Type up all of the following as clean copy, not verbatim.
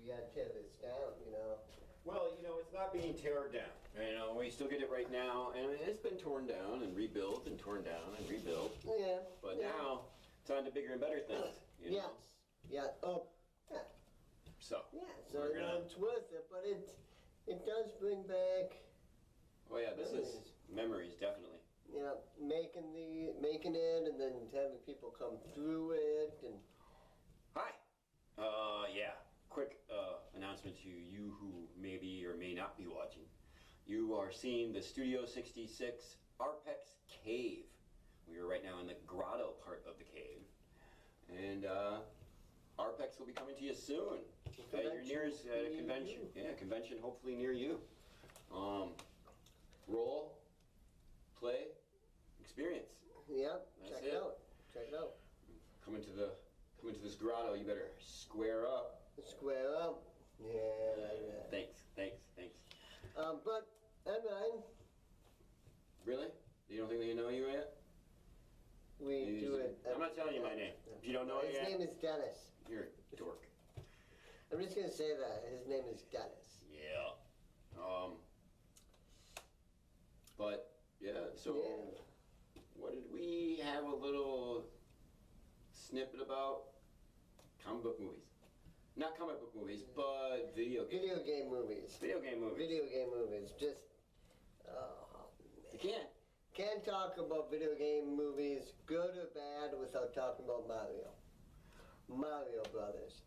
gotta tear this down, you know. Well, you know, it's not being torn down. You know, we still get it right now, and it's been torn down and rebuilt and torn down and rebuilt. Yeah. But now it's on to bigger and better things. You know? Yes. Yeah. Oh. Yeah. So. Yeah. So you know, it's worth it, but it does bring back. Oh yeah, this is memories, definitely. You know, making it, and then having people come through it, and. Hi. Yeah. Quick announcement to you who maybe or may not be watching. You are seeing the Studio 66 Arpex Cave. We are right now in the grotto part of the cave, and Arpex will be coming to you soon. At your nearest convention. Yeah, convention hopefully near you. Roll, play, experience. Yep. That's Check it. it out. Check it out. Come into this grotto. You better square up. Square up. Yeah. Thanks. But I'm mine. Really? You don't think they know you yet? We do it. I'm not telling you my name. If you don't know it yet. His name is Dennis. You're a dork. I'm just gonna say that his name is Dennis. Yeah. But yeah. So, what did we have a little snippet about? Comic book movies. Not comic book movies, but video games. Video game movies. Video game movies. Video game movies. Just. You can't. Can't talk about video game movies, good or bad, without talking about Mario. Mario Brothers.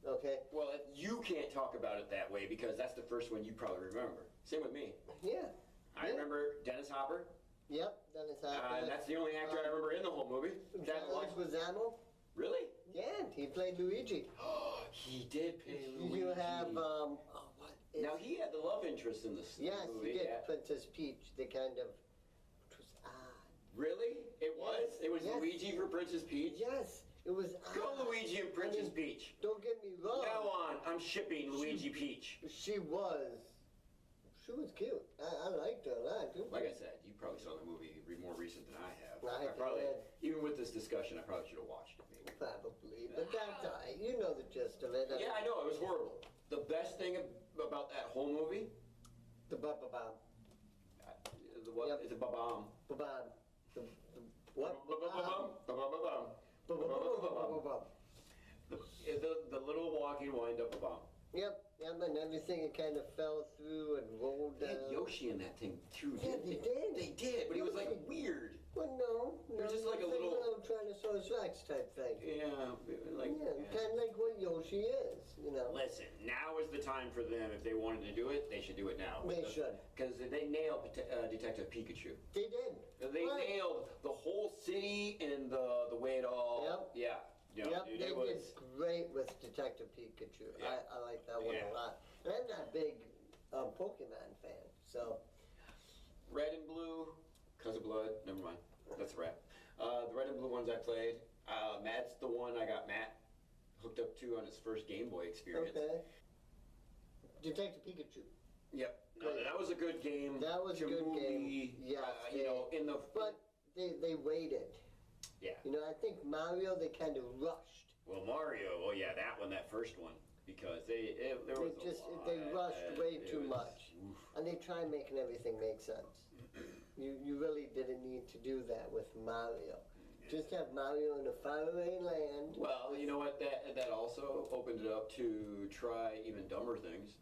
Okay? Well, you can't talk about it that way because that's the first one you probably remember. Same with me. Yeah. I remember Dennis Hopper. Yep, Dennis Hopper. And that's the only actor I remember in the whole movie. John Leguizamo. Really? Yeah, he played Luigi. He did play Luigi. You have, now he had the love interest in this movie. Yes, he did. Yeah. Princess Peach, the kind of, which was odd. Really? It was? It was Luigi for Princess Peach? Yes, it was odd. Go Luigi and Princess Peach. Don't get me wrong. Now on, I'm shipping Luigi Peach. She was cute. I liked her a lot. Like I said, you probably saw the movie more recent than I have. I probably, did. even with this discussion, I probably should have watched it maybe. Probably, but that's all right. You know the gist of it. Yeah, I know, it was horrible. The best thing about that whole movie? The ba-ba-bam. The what? Yep. It's a ba-bam. Ba-bam. The what? Ba-ba-bam. Ba-ba-bam. Ba-ba-bam. The little walking wind-up ba-bam. Yep, and everything it kind of fell through and rolled down. They had Yoshi in that thing too, Yeah, didn't they did. They did, but he was like weird. Well, no. It was just like a little Tyrannosaurus Rex type thing. Yeah, like kind of like what Yoshi is, you know. Listen, now is the time for them. If they wanted to do it, they should do it now. They should. Because they nailed Detective Pikachu. They did. They nailed the whole city and the way it all. Yep. Yeah. Yep, they did great with Detective Pikachu. Yeah. I like that one a lot. And I'm not a big Pokemon fan, so. Red and blue, because of blood. Never mind. That's a wrap. The red and blue ones I played. Matt's the one I got Matt hooked up to on his first Game Boy experience. Okay. Detective Pikachu. Yep. No, that was a good game. That was a good game. Yes. You know, in the. But they waited. Yeah. You know, I think Mario, they kind of rushed. Well, Mario, that first one, because they rushed way too much. Oof. And they tried making everything make sense. You really didn't need to do that with Mario. Just have Mario in a faraway land. Well, you know what, that also opened it up to try even dumber things.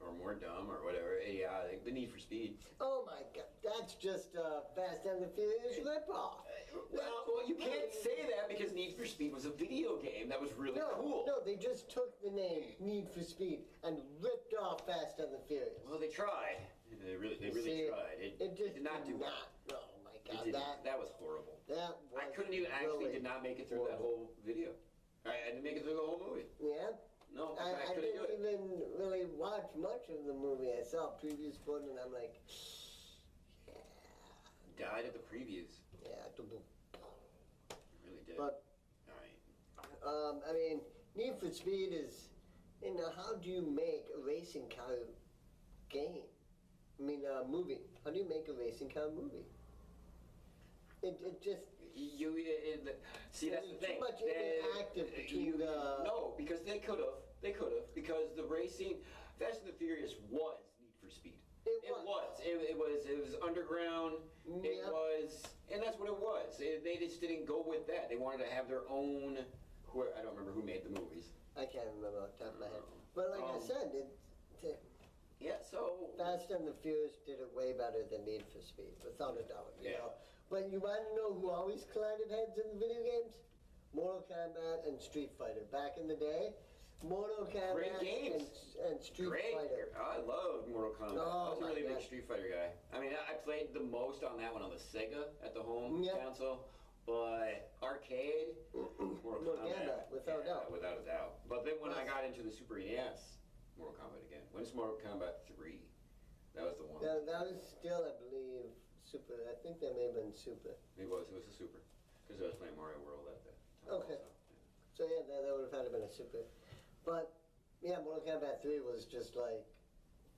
Or more dumb, or whatever. Yeah, the Need for Speed. Oh my God, that's just a Fast and the Furious ripoff. Well, you can't say that because Need for Speed was a video game that was really cool. No, they just took the name Need for Speed and ripped off Fast and the Furious. Well, they tried. They really tried. It did not do well. Oh my God, that was horrible. That was I couldn't even actually did not make it through that whole video. I didn't make it through the whole movie. Yeah. No, I didn't even really watch much of the movie. I saw previews for it, and I'm like, yeah. Died at the previews. Yeah. It really did. But, all right. I mean, Need for Speed is, you know, how do you make a racing car game? I mean, movie. How do you make a racing car movie? It just... See, that's the thing. Too much interactive between No, because they could have. They could have, because the racing, Fast and the Furious was Need for Speed. It was underground. It was, and that's what it was. They just didn't go with that. They wanted to have their own. I don't remember who made the movies. I can't remember off the top of my head. But like I said, yeah. So Fast and the Furious did it way better than Need for Speed, without a doubt. You know? But you want to know who always collided heads in the video games? Mortal Kombat and Street Fighter. Back in the day, Mortal Kombat and Street Fighter. I loved Mortal Kombat. I Oh, was a really big Street Fighter guy. I mean, I played the most on that one on the Sega at the home console. But arcade, Mortal Kombat, without a doubt. Without a doubt. But then when I got into the Super NES, Mortal Kombat again. When's Mortal Kombat 3? That was the one. That was still, I believe, Super. I think that may have been Super. It was a Super. Because I was playing Mario World at that time. Okay. So yeah, that would have had to been a Super. But yeah, Mortal Kombat 3 was just like,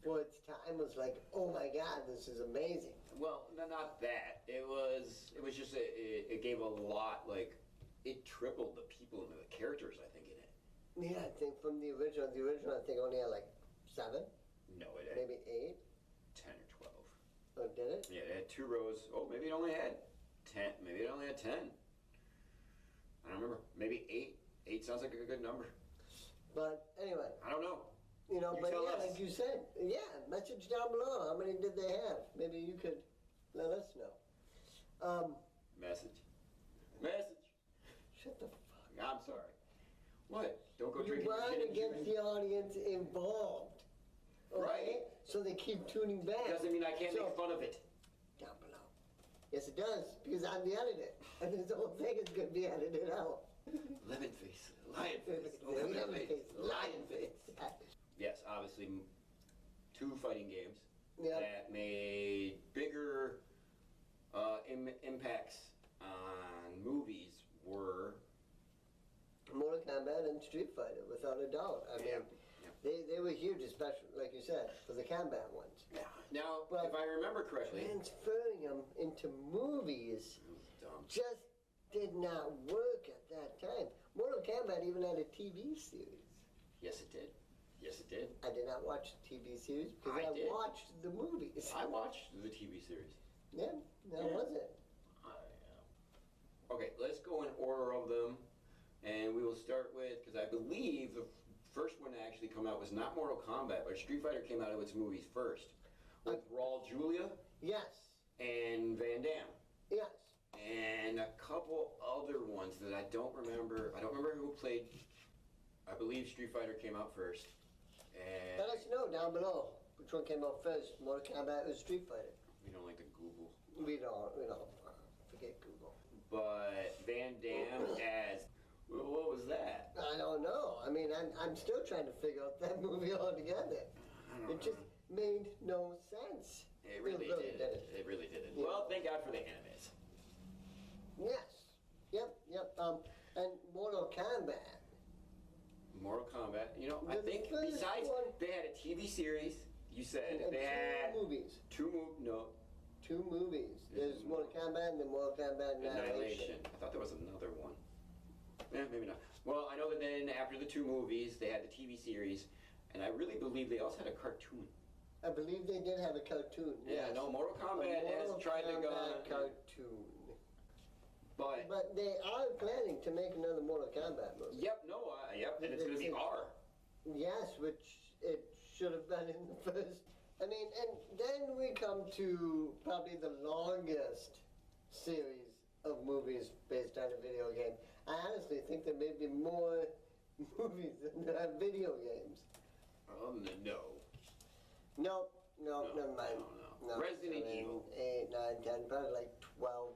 for its time, was like, oh my god, this is amazing. Well, no, not that. It was just it gave a lot, like, it tripled the people and the characters, I think, in it. Yeah, I think from the original I think only had like 7. No, it had maybe 8. 10 or 12. Oh, did it? Yeah, it had 2 rows. Oh, maybe it only had 10. Maybe it only had 10. I don't remember. Maybe 8. 8 sounds like a good number. But anyway. I don't know. You know, but yeah, like you said, message down below. How many did they have? Maybe you could let us know. Message. Shut the fuck up. I'm sorry. What? Don't go drinking. You want to get the audience involved. Okay? Right. So they keep tuning back. Doesn't mean I can't make fun of it. Down below. Yes, it does, because I'm the editor. And this whole thing is going to be edited out. Lemon face. Lion face. Lion face. Yes, obviously, 2 fighting games that made bigger impacts on movies were Mortal Kombat and Street Fighter, without a doubt. I mean, they were huge, especially, like you said, for the combat ones. Yeah. Now, if I remember correctly, transferring them into movies just did not work at that time. Mortal Kombat even had a TV series. Yes, it did. Yes, it did. I did not watch the TV series because I watched the movies. I watched the TV series. Yeah, that was it. Okay, let's go in order of them, and we will start with, because I believe the first one to actually come out was not Mortal Kombat, but Street Fighter came out of its movies first, with Raul Julia. Yes. And Van Damme. Yes. And a couple other ones that I don't remember. I don't remember who played. I believe Street Fighter came out first. And let us know down below which one came out first, Mortal Kombat or Street Fighter. We don't like to Google. We don't. Forget Google. But Van Damme as, what was that? I don't know. I mean, I'm still trying to figure out that movie altogether. It just made no sense. It really didn't. It really didn't. Yeah. Well, thank God for the animes. Yes. Yep. And Mortal Kombat. Mortal Kombat. You know, I think besides they had a TV series. You said and they had 2 movies. 2 movies. There's Mortal Kombat and then Mortal Kombat Annihilation. I thought there was another one. Yeah, maybe not. Well, I know that then after the 2 movies, they had the TV series, and I really believe they also had a cartoon. I believe they did have a cartoon. Yeah, no, Mortal Kombat has tried to go cartoon. But they are planning to make another Mortal Kombat movie. Yep, and it's going to be R. Yes, which it should have been in the first. I mean, and then we come to probably the longest series of movies based on a video game. I honestly think there may be more movies than there are video games. No. No, never mind. No. Resident Evil. 8, 9, 10, probably like 12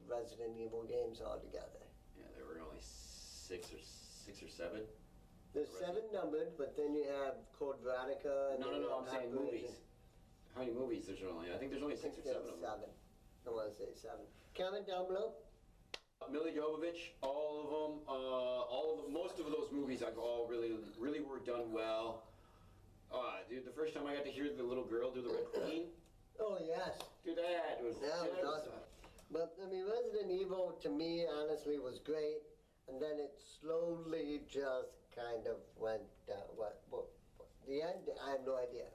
Resident Evil games altogether. Yeah, there were only 6 or 7. There's 7 numbered, but then you have Code Veronica. No, I'm saying movies. How many movies there's only? I think there's only 6 or 7 of them. 7. I want to say 7. Comment down below. Mila Jovovich, all of them, most of those movies all really were done well. Dude, the first time I got to hear the little girl do the Red Queen. Oh yes. Dude, that was awesome. But I mean, Resident Evil to me honestly was great, and then it slowly just kind of went, what, the end, I have no idea.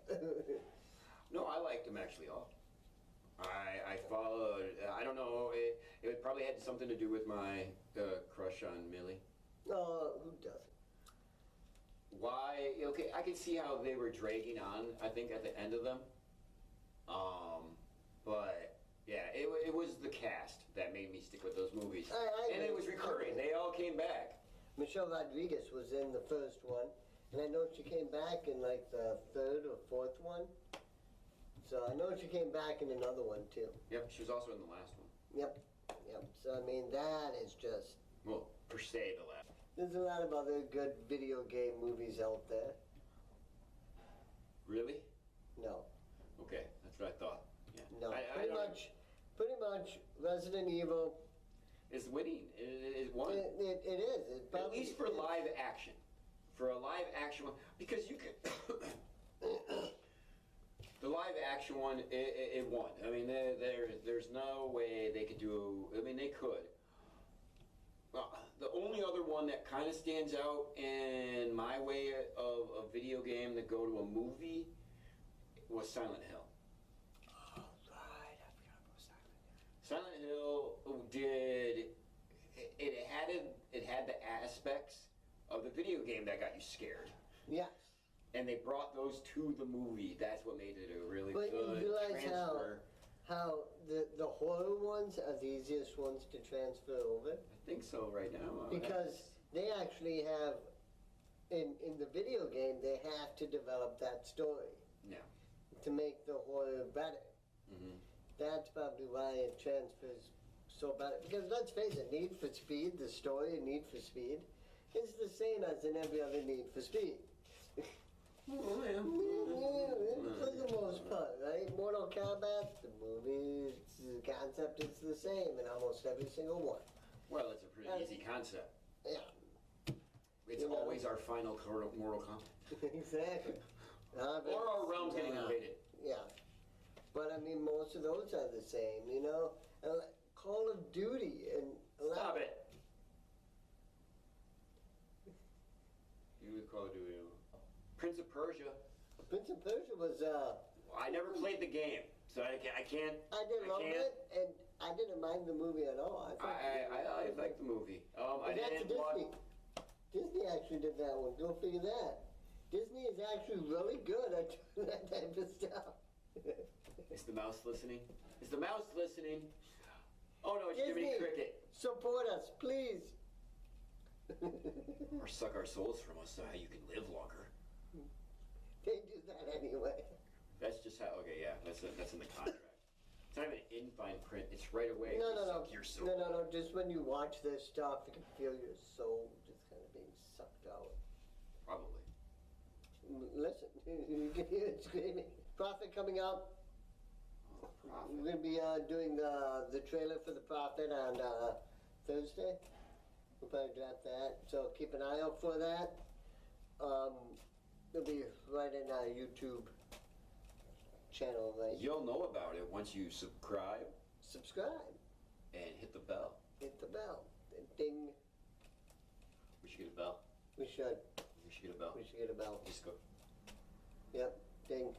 No, I liked them actually all. I followed, I don't know, it probably had something to do with my crush on Millie. Oh, who doesn't? Why, okay, I could see how they were dragging on, I think, at the end of them. But, yeah, it was the cast that made me stick with those movies. And it was recurring, they all came back. Michelle Rodriguez was in the first one, and I know she came back in like the third or fourth one. So I know she came back in another one too. Yep, she was also in the last one. Yep. So I mean, that is just... Well, per se, the last. There's a lot of other good video game movies out there. Really? No. Okay, that's what I thought. Yeah. No. Pretty much Resident Evil... It's winning. It won. It is. At least for live action. For a live action one. Because you could... The live action one, it won. I mean, there's no way they could do... I mean, they could. The only other one that kind of stands out in my way of a video game that go to a movie was Silent Hill. Oh, right. I forgot about Silent Hill. Silent Hill did... It had the aspects of the video game that got you scared. Yes. And they brought those to the movie. That's what made it a really good you realize transfer. how the horror ones are the easiest ones to transfer over? I think so right now. Because they actually have, in the video game, they have to develop that story. Yeah. To make the horror better. Mm-hmm. That's probably why it transfers so better. Because let's face it, Need for Speed, the story of Need for Speed, is the same as in every other Need for Speed. Oh, yeah. For the most part, right? Mortal Kombat, the movie, the concept is the same in almost every single one. Well, it's a pretty easy concept. Yeah. It's always our final Mortal Kombat. Exactly. Or our realm's getting invaded. Yeah. But I mean, most of those are the same, you know? Call of Duty and... Stop it! You would Call of Duty. Prince of Persia. Prince of Persia was, I never played the game, so I can't. I did love it, and I didn't mind the movie at all. I liked the movie. I that's didn't Disney. Disney actually did that one. Go figure that. Disney is actually really good at doing that type of stuff. Is the mouse listening? Is the mouse listening? Oh no, it's Disney, Jiminy Cricket. Support us, please. Or suck our souls from us so how you can live longer. They do that anyway. That's just how. Okay, yeah, that's in the contract. It's not even in fine print. It's right away. No. Suck your soul. No. Just when you watch this stuff, you can feel your soul just kind of being sucked out. Probably. Listen, you can hear it screaming. Prophet coming out. Oh, Prophet. We're going to be doing the trailer for the Prophet on Thursday. We'll probably drop that. So keep an eye out for that. It'll be right in our YouTube channel. Right? You'll know about it once you subscribe Subscribe. and hit the bell. Hit the bell. Ding. We should get a bell. We should. We should get a bell. We should get a bell. Just go. Yep. Ding.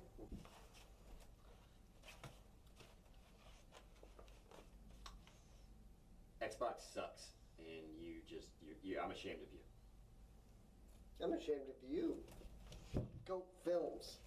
Xbox sucks, and I'm ashamed of you. I'm ashamed of you. Go Films.